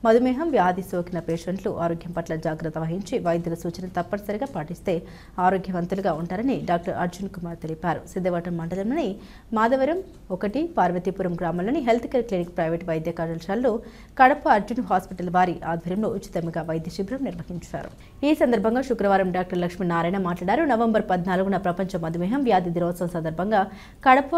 మధుమేహం వ్యాధి సోకిన పేషెంట్లు ఆరోగ్యం పట్ల జాగ్రత్త వహించి వైద్యుల సూచన తప్పనిసరిగా పాటిస్తే ఆరోగ్యవంతులుగా ఉంటారని డాక్టర్ అర్జున్ కుమార్ తెలిపారు. సిద్ధవటం మండలంలోని మాధవరం 1 పార్వతీపురం గ్రామంలోని హెల్త్ కేర్ క్లినిక్ ప్రైవేట్ వైద్య కళాశాలలో కడప అర్జున్ హాస్పిటల్ వారి ఆధ్వర్యంలో ఉచితంగా వైద్య శిబిరం నిర్వహించారు. ఈ సందర్భంగా శుక్రవారం డాక్టర్ లక్ష్మీనారాయణ మాట్లాడారు. నవంబర్ 14న ప్రపంచ మధుమేహం వ్యాధి దినోత్సవం సందర్భంగా కడప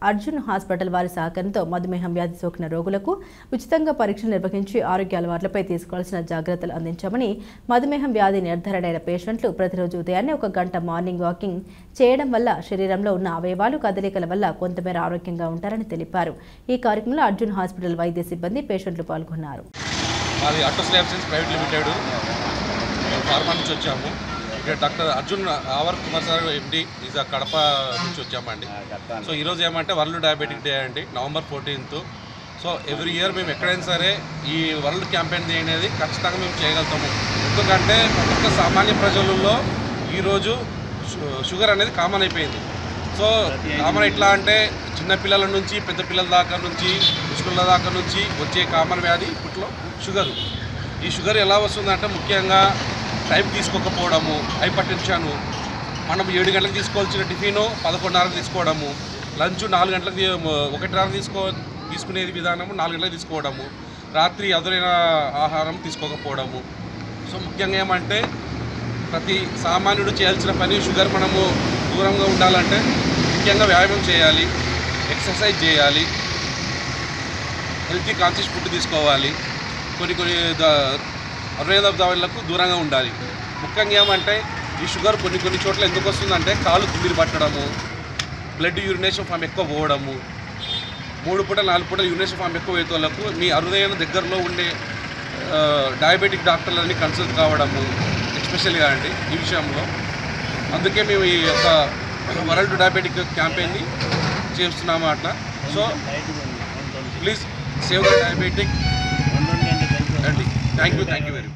అర్జున్ హాస్పిటల్ వారి సహకారంతో మధుమేహం వ్యాధి సోకిన రోగులకు ఉచితంగా పరీక్షలు నిర్వహించి ఆరోగ్య అలవాట్లపై తీసుకోవాల్సిన జాగ్రత్తలు అందించామని, మధుమేహం వ్యాధి నిర్ధారణ పేషెంట్లు ప్రతిరోజు ఉదయాన్నే 1 గంట మార్నింగ్ వాకింగ్ చేయడం వల్ల శరీరంలో ఉన్న అవయవాలు కదలికల వల్ల కొంతమేర ఆరోగ్యంగా ఉంటారని తెలిపారు. ఈ కార్యక్రమంలో అర్జున్ హాస్పిటల్ వైద్య సిబ్బంది, పేషెంట్లు పాల్గొన్నారు. Doctor Arjun hour Kumar sir MD is Kadapa నుంచి వచ్చామండి. సో ఈరోజు ఏమంటే వరల్డ్ డయాబెటిక్ డే అండి, November 14th. So every year మేము ఎక్కడైనా సరే ఈ వరల్డ్ క్యాంపెయిన్ డే అనేది ఖచ్చితంగా మేము చేయగలుగుతాము. ఎందుకంటే ప్రతి ఒక్క సామాన్య ప్రజలలో ఈరోజు షుగర్ అనేది కామన్ అయిపోయింది. సో కామన్ ఎట్లా అంటే చిన్నపిల్లల నుంచి పెద్ద పిల్లల దాకా నుంచి ముసలిళ్ళ దాకా నుంచి వచ్చే కామన్ వ్యాధి ఇప్పట్లో షుగరు. ఈ షుగర్ ఎలా వస్తుందంటే ముఖ్యంగా టైం తీసుకోకపోవడము, హైపర్ టెన్షను, మనం 7 గంటలకు తీసుకోవాల్సిన టిఫిను 11:30కు తీసుకోవడము, లంచ్ 4 గంటలకు 1:30 తీసుకునేది విధానము 4 గంటలకు తీసుకోవడము, రాత్రి అదురైన ఆహారం తీసుకోకపోవడము. సో ముఖ్యంగా ఏమంటే ప్రతి సామాన్యుడు చేయాల్సిన పని షుగర్ మనము దూరంగా ఉండాలంటే ముఖ్యంగా వ్యాయామం చేయాలి, ఎక్సర్సైజ్ చేయాలి, హెల్తీ కాన్షియస్ ఫుడ్ తీసుకోవాలి, కొన్ని అరుణేదాలకు దూరంగా ఉండాలి. ముఖ్యంగా ఏమంటే ఈ షుగర్ కొన్ని చోట్ల ఎందుకు వస్తుందంటే కాలు తిమ్మిరి పట్టడము, బ్లడ్ యూరినేషన్ ఫామ్ ఎక్కువ పోవడము, 3 పూటలు 4 పూటలు యూరినేషన్ ఫామ్ ఎక్కువ వేతోళ్లకు మీ అరుదైన దగ్గరలో ఉండే డయాబెటిక్ డాక్టర్లని కన్సల్ట్ కావడము ఎస్పెషల్గా అండి ఈ విషయంలో. అందుకే మేము ఈ యొక్క వరల్డ్ డయాబెటిక్ క్యాంపెయిన్ని చేస్తున్నాము అట్లా. So please save the diabetic అండి. Thank you very much.